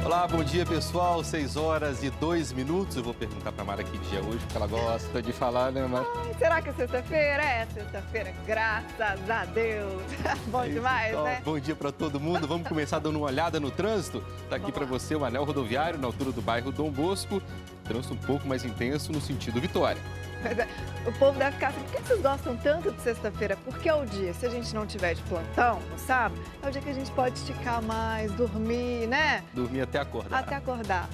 Olá, bom dia pessoal, 6h02. Eu vou perguntar para Mara que dia é hoje, porque ela gosta de falar, né, Mara? Ai, será que é sexta-feira? É sexta-feira, graças a Deus. Bom demais, Então, né? bom dia para todo mundo. Vamos começar dando uma olhada no trânsito. Tá aqui para você o anel rodoviário na altura do bairro Dom Bosco. Trânsito um pouco mais intenso no sentido Vitória. O povo deve ficar assim, por que vocês gostam tanto de sexta-feira? Porque é o dia, se a gente não tiver de plantão, no sábado, é o dia que a gente pode esticar mais, dormir, né? Dormir até acordar. Até acordar.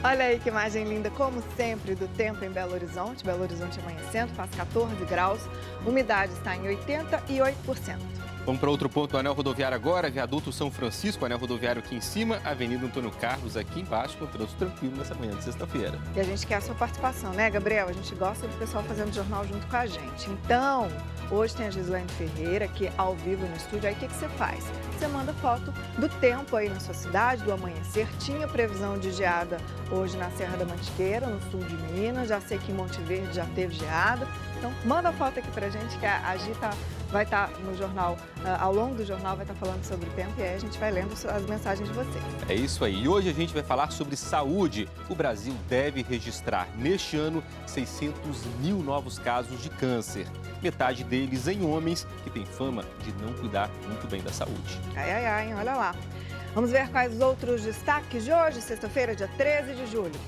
Olha aí que imagem linda, como sempre, do tempo em Belo Horizonte. Belo Horizonte amanhecendo, faz 14 graus, umidade está em 88%. Vamos para outro ponto do anel rodoviário agora, viaduto São Francisco, anel rodoviário aqui em cima, Avenida Antônio Carlos aqui embaixo, com trânsito tranquilo nessa manhã de sexta-feira. E a gente quer a sua participação, né, Gabriel? A gente gosta do pessoal fazendo jornal junto com a gente. Então, hoje tem a Gislaine Ferreira aqui ao vivo no estúdio. Aí o que você faz? Você manda foto do tempo aí na sua cidade, do amanhecer. Tinha previsão de geada hoje na Serra da Mantiqueira, no sul de Minas. Já sei que em Monte Verde já teve geada. Então, manda foto aqui pra gente que a Gi vai estar no jornal, ao longo do jornal vai estar falando sobre o tempo e aí a gente vai lendo as mensagens de vocês. É isso aí. E hoje a gente vai falar sobre saúde. O Brasil deve registrar neste ano 600 mil novos casos de câncer. Metade deles em homens que têm fama de não cuidar muito bem da saúde. Ai, olha lá. Vamos ver quais os outros destaques de hoje, sexta-feira, dia 13 de julho.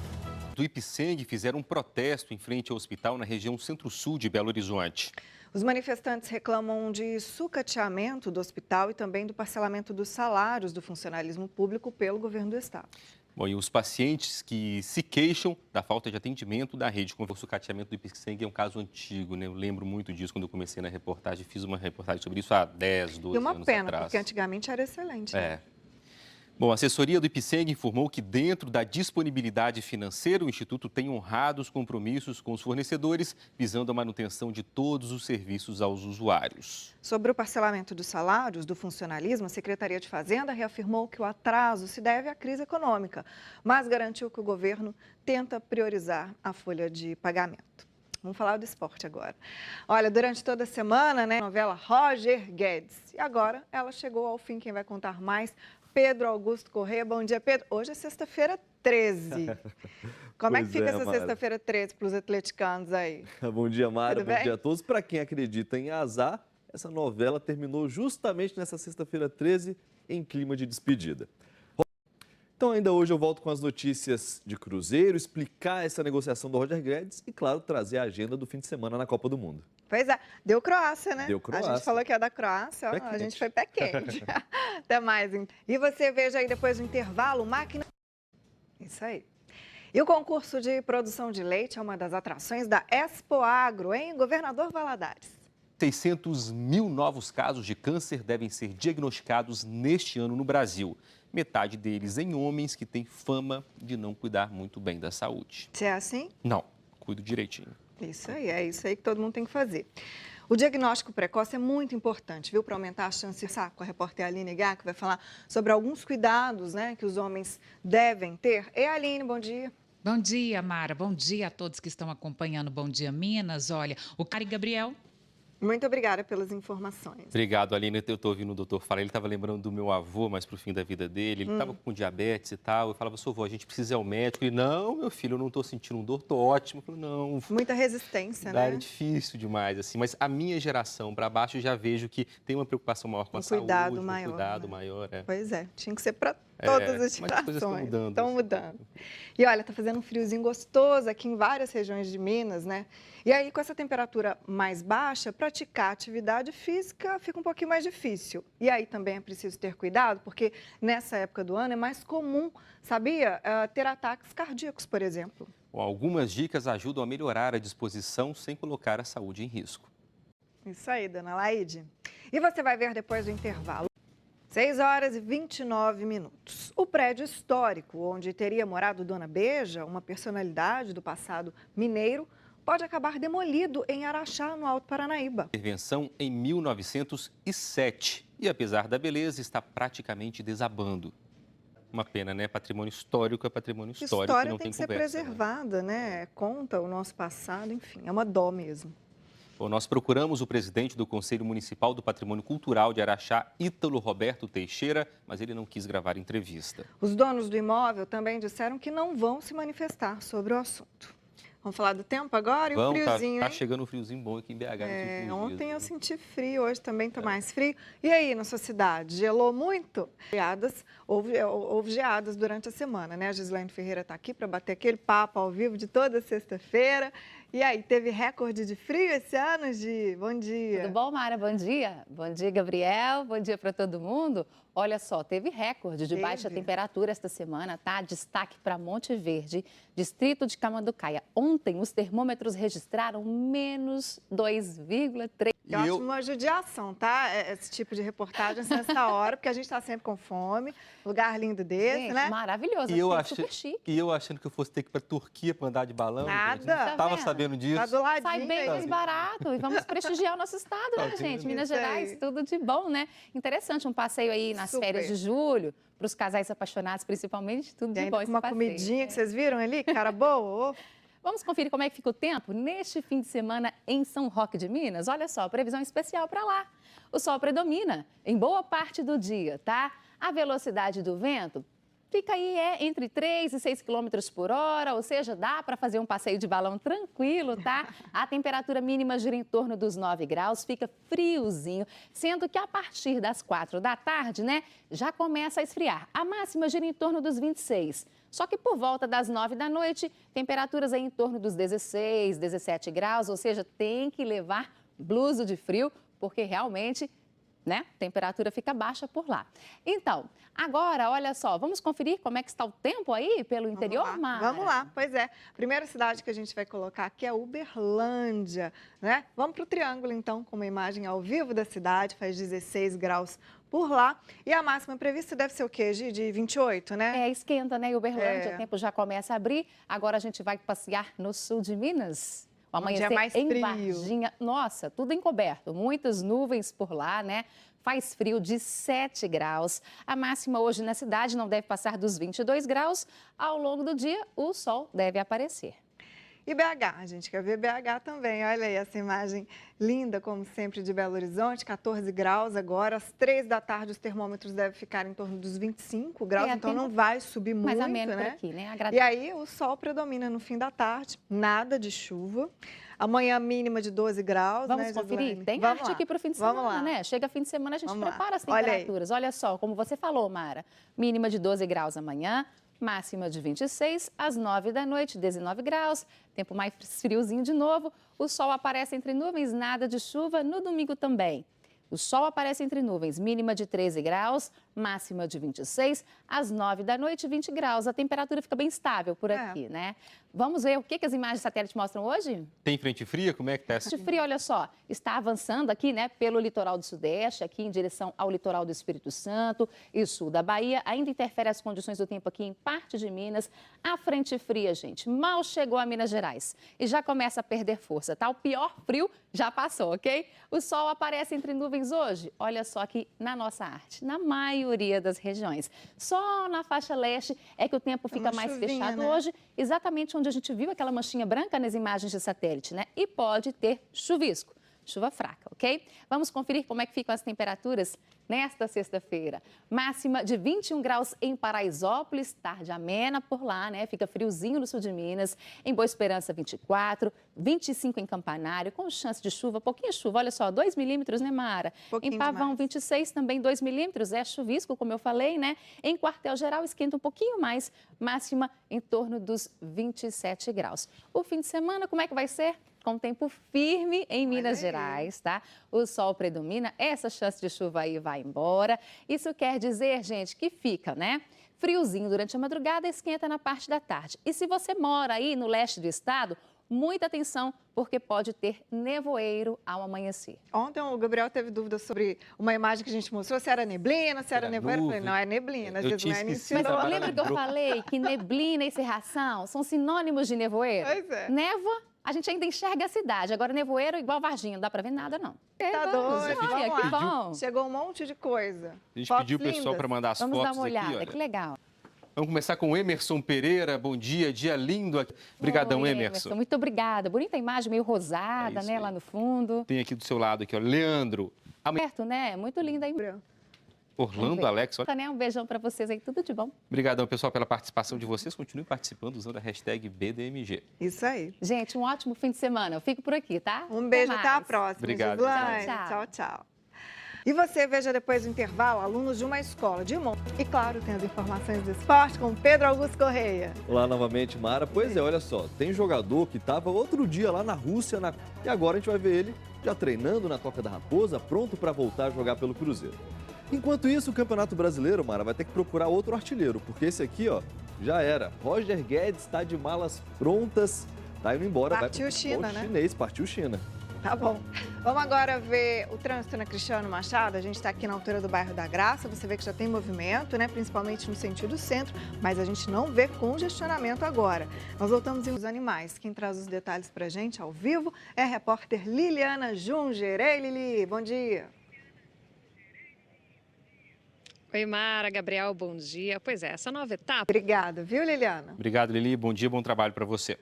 Do Ipseng fizeram um protesto em frente ao hospital na região centro-sul de Belo Horizonte. Os manifestantes reclamam de sucateamento do hospital e também do parcelamento dos salários do funcionalismo público pelo governo do estado. Bom, e os pacientes que se queixam da falta de atendimento da rede. O sucateamento do Ipseng é um caso antigo, né? Eu lembro muito disso quando eu comecei na reportagem. Fiz uma reportagem sobre isso há 10, 12 anos atrás. E uma pena, porque antigamente era excelente. Né? Bom, a assessoria do Ipseng informou que dentro da disponibilidade financeira, o Instituto tem honrado os compromissos com os fornecedores, visando a manutenção de todos os serviços aos usuários. Sobre o parcelamento dos salários do funcionalismo, a Secretaria de Fazenda reafirmou que o atraso se deve à crise econômica, mas garantiu que o governo tenta priorizar a folha de pagamento. Vamos falar do esporte agora. Olha, durante toda a semana, né, a novela Roger Guedes. E agora ela chegou ao fim. Quem vai contar mais? Pedro Augusto Corrêa. Bom dia, Pedro. Hoje é sexta-feira 13. Como é que fica essa sexta-feira 13 para os atleticanos aí? Bom dia, Mara. Bom dia a todos. Para quem acredita em azar, essa novela terminou justamente nessa sexta-feira 13 em clima de despedida. Então, ainda hoje eu volto com as notícias de Cruzeiro, explicar essa negociação do Roger Guedes e, claro, trazer a agenda do fim de semana na Copa do Mundo. Pois é, deu Croácia, né? Deu Croácia. A gente falou que é da Croácia, ó, a gente foi pé quente. Até mais. E você veja aí depois do intervalo, máquina... Isso aí. E o concurso de produção de leite é uma das atrações da Expo Agro, em Governador Valadares. 600 mil novos casos de câncer devem ser diagnosticados neste ano no Brasil. Metade deles em homens que têm fama de não cuidar muito bem da saúde. Se é assim? Não, cuido direitinho. Isso aí, é isso aí que todo mundo tem que fazer. O diagnóstico precoce é muito importante, viu? Para aumentar a chance, com a repórter Aline Gá, que vai falar sobre alguns cuidados, né, que os homens devem ter. E Aline, bom dia. Bom dia, Mara. Bom dia a todos que estão acompanhando Bom Dia Minas. Olha, o Cari Gabriel... Muito obrigada pelas informações. Obrigado, Aline. Eu estou ouvindo o doutor falar, ele estava lembrando do meu avô, mas para o fim da vida dele, ele estava com diabetes e tal. Eu falava, sua avó, a gente precisa ir ao médico. Ele, não, meu filho, eu não estou sentindo dor, estou ótimo. Eu falei, não. Muita resistência, né? É difícil demais, assim. Mas a minha geração para baixo, eu já vejo que tem uma preocupação maior com a saúde. Cuidado maior. Cuidado maior, Pois é, tinha que ser para todas as gerações. Mas as coisas estão mudando. Estão mudando. E olha, está fazendo um friozinho gostoso aqui em várias regiões de Minas, né? E aí, com essa temperatura mais baixa, praticar atividade física fica um pouquinho mais difícil. E aí também é preciso ter cuidado, porque nessa época do ano é mais comum, sabia, ter ataques cardíacos, por exemplo. Bom, algumas dicas ajudam a melhorar a disposição sem colocar a saúde em risco. Isso aí, dona Laide. E você vai ver depois do intervalo. 6h29. O prédio histórico, onde teria morado Dona Beija, uma personalidade do passado mineiro, pode acabar demolido em Araxá, no Alto Paranaíba. Intervenção em 1907 e, apesar da beleza, está praticamente desabando. Uma pena, né? Patrimônio histórico é patrimônio histórico. História não tem tem que ser conversa, preservada, né? Conta o nosso passado, enfim, é uma dó mesmo. Bom, nós procuramos o presidente do Conselho Municipal do Patrimônio Cultural de Araxá, Ítalo Roberto Teixeira, mas ele não quis gravar entrevista. Os donos do imóvel também disseram que não vão se manifestar sobre o assunto. Vamos falar do tempo agora e o friozinho, tá hein? chegando um friozinho bom aqui em BH. Ontem eu senti frio, hoje também está mais frio. E aí, na sua cidade, gelou muito? Houve geadas durante a semana, né? A Gislaine Ferreira está aqui para bater aquele papo ao vivo de toda sexta-feira. E aí, teve recorde de frio esse ano, Gi? Bom dia. Tudo bom, Mara? Bom dia. Bom dia, Gabriel. Bom dia para todo mundo. Olha só, teve recorde de baixa temperatura esta semana, tá? Destaque para Monte Verde, distrito de Camanducaia. Ontem, os termômetros registraram menos 2,3. Eu acho uma judiação, tá? Esse tipo de reportagem nessa hora, porque a gente está sempre com fome, lugar lindo desse, gente, né? Maravilhoso, super chique. E eu achando que eu fosse ter que ir para a Turquia para andar de balão. Nada. Não estava sabendo disso. Tá do ladinho. Sai bem mais barato e vamos prestigiar o nosso estado, né, gente? Minas Gerais, tudo de bom, né? Interessante, um passeio aí nas férias de julho, para os casais apaixonados, principalmente, tudo de bom esse uma passeio. Comidinha que vocês viram ali, cara boa. Vamos conferir como é que fica o tempo neste fim de semana em São Roque de Minas? Olha só, previsão especial para lá. O sol predomina em boa parte do dia, tá? A velocidade do vento fica aí entre 3 e 6 km por hora, ou seja, dá para fazer um passeio de balão tranquilo, tá? A temperatura mínima gira em torno dos 9 graus, fica friozinho, sendo que a partir das 4 da tarde, né, já começa a esfriar. A máxima gira em torno dos 26. Só que por volta das 9 da noite, temperaturas aí em torno dos 16, 17 graus, ou seja, tem que levar blusa de frio, porque realmente, né, a temperatura fica baixa por lá. Então, agora, olha só, vamos conferir como é que está o tempo aí pelo interior, Mara? Vamos lá, pois é. Primeira cidade que a gente vai colocar aqui é Uberlândia, né? Vamos para o Triângulo, então, com uma imagem ao vivo da cidade, faz 16 graus por lá. E a máxima prevista deve ser o quê, Gi? De 28, né? Esquenta, né? Uberlândia, o tempo já começa a abrir. Agora a gente vai passear no sul de Minas. O amanhecer mais em frio. Varginha. Nossa, tudo encoberto. Muitas nuvens por lá, né? Faz frio de 7 graus. A máxima hoje na cidade não deve passar dos 22 graus. Ao longo do dia, o sol deve aparecer. E BH, a gente quer ver BH também. Olha aí essa imagem linda, como sempre, de Belo Horizonte, 14 graus agora. Às 3 da tarde, os termômetros devem ficar em torno dos 25 graus, então não vai subir muito, mais ameno né? por aqui, né? E aí, o sol predomina no fim da tarde, nada de chuva. Amanhã, mínima de 12 graus, Vamos né, conferir? Gislaine? Tem arte aqui para o fim de semana, né? Chega fim de semana, a gente prepara as temperaturas. Olha só, como você falou, Mara, mínima de 12 graus amanhã, máxima de 26, às 9 da noite, 19 graus, tempo mais friozinho de novo. O sol aparece entre nuvens, nada de chuva no domingo também. O sol aparece entre nuvens, mínima de 13 graus, máxima de 26, às 9 da noite, 20 graus. A temperatura fica bem estável por aqui, né? Vamos ver o que as imagens de satélite mostram hoje? Tem frente fria? Como é que tá essa? Frente fria, olha só, está avançando aqui, né, pelo litoral do Sudeste, aqui em direção ao litoral do Espírito Santo e sul da Bahia. Ainda interfere as condições do tempo aqui em parte de Minas. A frente fria, gente, mal chegou a Minas Gerais e já começa a perder força, tá? O pior frio já passou, ok? O sol aparece entre nuvens hoje, olha só aqui na nossa arte, na maioria das regiões. Só na faixa leste é que o tempo fica mais fechado, né? Hoje, exatamente onde a gente viu aquela manchinha branca nas imagens de satélite, né? E pode ter chuvisco, chuva fraca, ok? Vamos conferir como é que ficam as temperaturas nesta sexta-feira. Máxima de 21 graus em Paraisópolis, tarde amena por lá, né? Fica friozinho no sul de Minas. Em Boa Esperança, 24, 25 em Campanário, com chance de chuva, pouquinha chuva, olha só, 2 milímetros, né, Mara? Em Pavão, 26, também 2 milímetros, é chuvisco, como eu falei, né? Em Quartel-Geral, esquenta um pouquinho mais, máxima em torno dos 27 graus. O fim de semana, como é que vai ser? Com tempo firme em Minas Gerais, tá? O sol predomina, essa chance de chuva aí vai embora. Isso quer dizer, gente, que fica, né? Friozinho durante a madrugada, esquenta na parte da tarde. E se você mora aí no leste do estado, muita atenção, porque pode ter nevoeiro ao amanhecer. Ontem o Gabriel teve dúvidas sobre uma imagem que a gente mostrou, se era neblina, se era nevoeiro. Eu falei, não, é neblina. Mas lembra que eu falei que neblina e cerração são sinônimos de nevoeiro? Pois é. Névoa, a gente ainda enxerga a cidade. Agora, nevoeiro igual Varginha, não dá pra ver nada, não. Tá doido. Que bom. Chegou um monte de coisa. A gente pediu o pessoal para mandar as fotos aqui. Vamos dar uma olhada, aqui, olha. Que legal. Vamos começar com o Emerson Pereira. Bom dia, dia lindo aqui. Obrigadão, Oi, Emerson. Muito obrigada. Bonita imagem, meio rosada, né, lá no fundo. Tem aqui do seu lado, aqui, ó, Leandro. Certo, né? Muito linda aí. Orlando, Alex. Olha. Né? Um beijão para vocês aí, tudo de bom. Obrigadão, pessoal, pela participação de vocês. Continuem participando usando a hashtag BDMG. Isso aí. Gente, um ótimo fim de semana. Eu fico por aqui, tá? Um beijo, até a mais. próxima. Obrigado. Gislaine. Tchau, Tchau, tchau. E você veja depois do intervalo alunos de uma escola de Monte. E claro, tem as informações do esporte com Pedro Augusto Correia. Olá novamente, Mara. Pois é, olha só, tem jogador que estava outro dia lá na Rússia e agora a gente vai ver ele já treinando na Toca da Raposa, pronto para voltar a jogar pelo Cruzeiro. Enquanto isso, o Campeonato Brasileiro, Mara, vai ter que procurar outro artilheiro, porque esse aqui, ó, já era. Roger Guedes está de malas prontas, tá indo embora. Partiu China, né? Chinês, partiu China. Tá bom. Vamos agora ver o trânsito na Cristiano Machado. A gente está aqui na altura do bairro da Graça. Você vê que já tem movimento, né? Principalmente no sentido centro, mas a gente não vê congestionamento agora. Nós voltamos em Os Animais. Quem traz os detalhes pra gente ao vivo é a repórter Liliana Junger. Ei, Lili, bom dia. Oi, Mara, Gabriel, bom dia. Pois é, essa nova etapa... Obrigada, viu, Liliana? Obrigado, Lili. Bom dia, bom trabalho para você.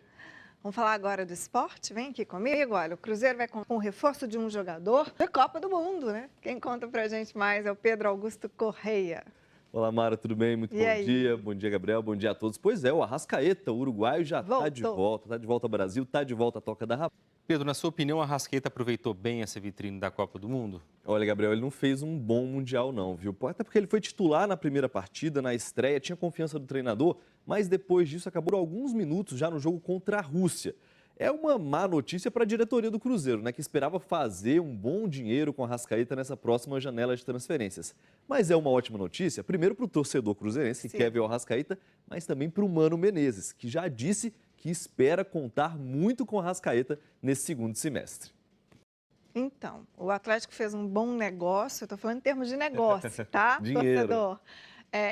Vamos falar agora do esporte? Vem aqui comigo. Olha, o Cruzeiro vai com o reforço de um jogador da Copa do Mundo, né? Quem conta pra gente mais é o Pedro Augusto Correia. Olá, Mara, tudo bem? Muito bom dia. Bom dia, Gabriel. Bom dia a todos. Pois é, o Arrascaeta, o uruguaio, já está de volta. Está de volta ao Brasil, está de volta à Toca da Raposa. Pedro, na sua opinião, o Arrascaeta aproveitou bem essa vitrine da Copa do Mundo? Olha, Gabriel, ele não fez um bom Mundial não, viu? Até porque ele foi titular na primeira partida, na estreia, tinha confiança do treinador, mas depois disso acabou alguns minutos já no jogo contra a Rússia. É uma má notícia para a diretoria do Cruzeiro, né, que esperava fazer um bom dinheiro com a Arrascaeta nessa próxima janela de transferências. Mas é uma ótima notícia, primeiro para o torcedor cruzeirense, que quer ver o Arrascaeta, mas também para o Mano Menezes, que já disse que espera contar muito com a Arrascaeta nesse segundo semestre. Então, o Atlético fez um bom negócio, eu estou falando em termos de negócio, tá? Dinheiro. Torcedor,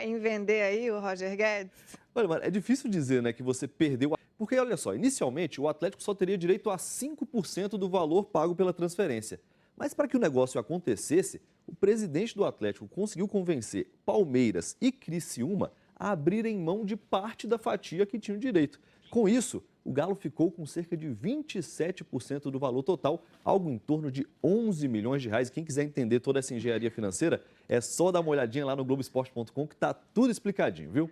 em vender aí o Roger Guedes. Olha, mano, é difícil dizer, né, que você perdeu... Porque, olha só, inicialmente o Atlético só teria direito a 5% do valor pago pela transferência. Mas para que o negócio acontecesse, o presidente do Atlético conseguiu convencer Palmeiras e Criciúma a abrirem mão de parte da fatia que tinham direito. Com isso, o Galo ficou com cerca de 27% do valor total, algo em torno de 11 milhões de reais. Quem quiser entender toda essa engenharia financeira, é só dar uma olhadinha lá no Globoesporte.com que está tudo explicadinho, viu?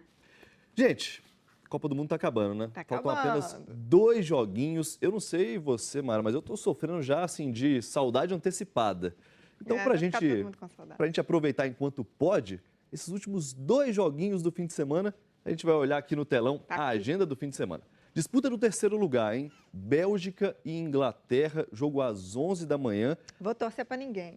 Gente, a Copa do Mundo está acabando, né? Faltam apenas 2 joguinhos. Eu não sei você, Mara, mas eu estou sofrendo já, assim, de saudade antecipada. Então, para a gente aproveitar enquanto pode, esses últimos 2 joguinhos do fim de semana, a gente vai olhar aqui no telão a agenda do fim de semana. Disputa do terceiro lugar, hein? Bélgica e Inglaterra, jogo às 11 da manhã. Vou torcer para ninguém.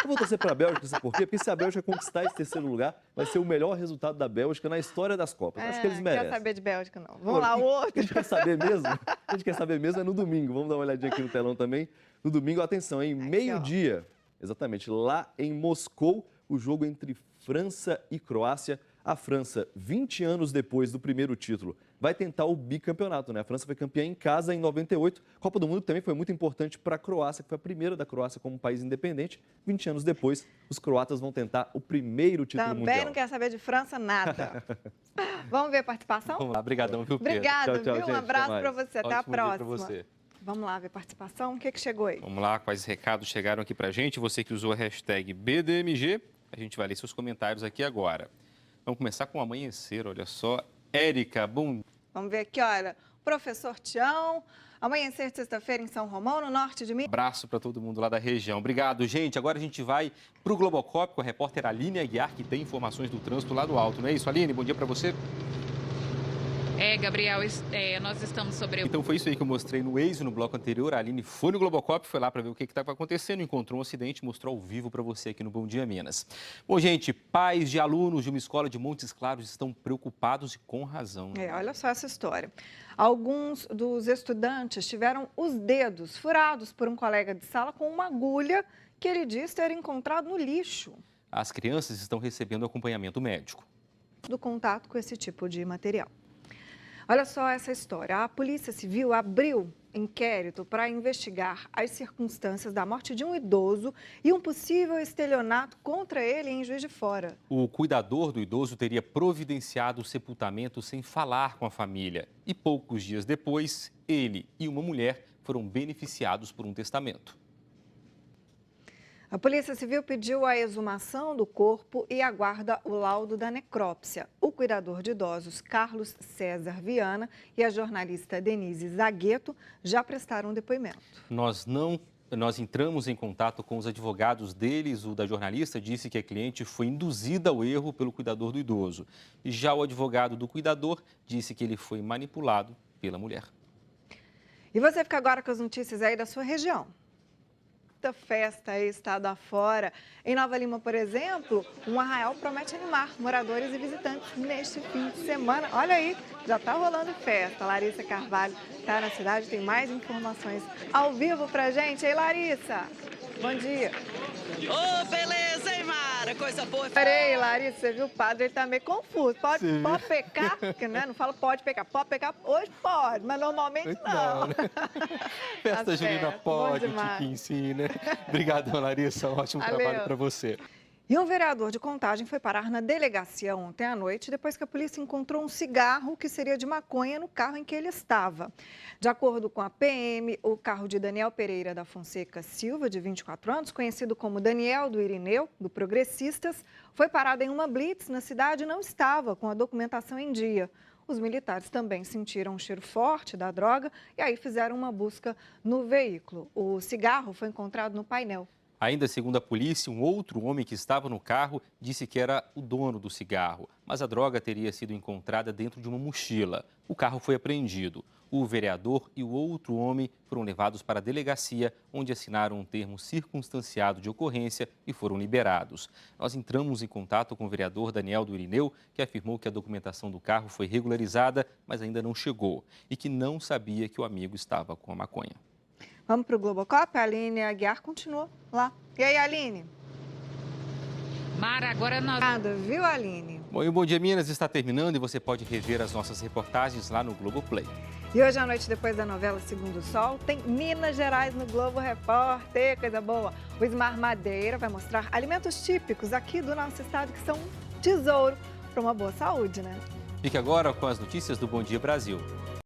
Eu vou torcer para a Bélgica, sabe por quê? Porque se a Bélgica conquistar esse terceiro lugar, vai ser o melhor resultado da Bélgica na história das Copas. Acho que eles merecem. Não quero saber de Bélgica, não. Vamos lá, o outro. A gente quer saber mesmo? A gente quer saber mesmo é no domingo. Vamos dar uma olhadinha aqui no telão também. No domingo, atenção, hein? Meio-dia, exatamente, lá em Moscou, o jogo entre França e Croácia. A França, 20 anos depois do primeiro título, vai tentar o bicampeonato, né? A França foi campeã em casa em 98. A Copa do Mundo também foi muito importante para a Croácia, que foi a primeira da Croácia como país independente. 20 anos depois, os croatas vão tentar o primeiro título mundial. Também não quer saber de França, nada. Vamos ver a participação? Vamos lá, brigadão, viu, Pedro? Obrigada, tchau, viu? gente, Um abraço para você, até a próxima. Pra você. Vamos lá ver a participação, o que chegou aí? Vamos lá, quais recados chegaram aqui pra gente. Você que usou a hashtag BDMG, a gente vai ler seus comentários aqui agora. Vamos começar com o amanhecer, olha só. Érica, bom. Vamos ver aqui, olha. Professor Tião, amanhecer de sexta-feira em São Romão, no norte de Minas. Abraço para todo mundo lá da região. Obrigado, gente. Agora a gente vai para o Globocop com a repórter Aline Aguiar, que tem informações do trânsito lá do alto. Não é isso, Aline? Bom dia para você. Gabriel, nós estamos sobre... Então foi isso aí que eu mostrei no Waze, no bloco anterior. A Aline foi no Globocop, foi lá para ver o que estava acontecendo, encontrou um acidente, mostrou ao vivo para você aqui no Bom Dia Minas. Bom, gente, pais de alunos de uma escola de Montes Claros estão preocupados e com razão. Olha só essa história. Alguns dos estudantes tiveram os dedos furados por um colega de sala com uma agulha que ele diz ter encontrado no lixo. As crianças estão recebendo acompanhamento médico. Do contato com esse tipo de material. Olha só essa história. A Polícia Civil abriu inquérito para investigar as circunstâncias da morte de um idoso e um possível estelionato contra ele em Juiz de Fora. O cuidador do idoso teria providenciado o sepultamento sem falar com a família. E poucos dias depois, ele e uma mulher foram beneficiados por um testamento. A Polícia Civil pediu a exumação do corpo e aguarda o laudo da necrópsia. O cuidador de idosos, Carlos César Viana, e a jornalista Denise Zagueto já prestaram depoimento. Nós entramos em contato com os advogados deles. O da jornalista disse que a cliente foi induzida ao erro pelo cuidador do idoso. E já o advogado do cuidador disse que ele foi manipulado pela mulher. E você fica agora com as notícias aí da sua região. Muita festa aí, estado afora. Em Nova Lima, por exemplo, um arraial promete animar moradores e visitantes neste fim de semana. Olha aí, já está rolando festa. Larissa Carvalho está na cidade, tem mais informações ao vivo pra gente. Ei, Larissa, bom dia. Ô, beleza, hein, Mara? Coisa boa. Peraí, Larissa, você viu o padre, ele tá meio confuso. Pode pecar? Porque, né, não fala pode pecar. Pode pecar? Hoje pode, mas normalmente não. Né? Festa junina pode, o demais. Tiquinho sim, né? Obrigadão, Larissa. Um ótimo trabalho para você. E um vereador de Contagem foi parar na delegacia ontem à noite, depois que a polícia encontrou um cigarro que seria de maconha no carro em que ele estava. De acordo com a PM, o carro de Daniel Pereira da Fonseca Silva, de 24 anos, conhecido como Daniel do Irineu, do Progressistas, foi parado em uma blitz na cidade e não estava com a documentação em dia. Os militares também sentiram um cheiro forte da droga e aí fizeram uma busca no veículo. O cigarro foi encontrado no painel. Ainda segundo a polícia, um outro homem que estava no carro disse que era o dono do cigarro, mas a droga teria sido encontrada dentro de uma mochila. O carro foi apreendido. O vereador e o outro homem foram levados para a delegacia, onde assinaram um termo circunstanciado de ocorrência e foram liberados. Nós entramos em contato com o vereador Daniel do Irineu, que afirmou que a documentação do carro foi regularizada, mas ainda não chegou, e que não sabia que o amigo estava com a maconha. Vamos para o Globocop? A Aline Aguiar continua lá. E aí, Aline? Mara, agora nós... Nada, viu, Aline? Bom, e o Bom Dia Minas está terminando e você pode rever as nossas reportagens lá no Globoplay. E hoje à noite, depois da novela Segundo o Sol, tem Minas Gerais no Globo Repórter, coisa boa. O Ismar Madeira vai mostrar alimentos típicos aqui do nosso estado que são um tesouro para uma boa saúde, né? Fique agora com as notícias do Bom Dia Brasil.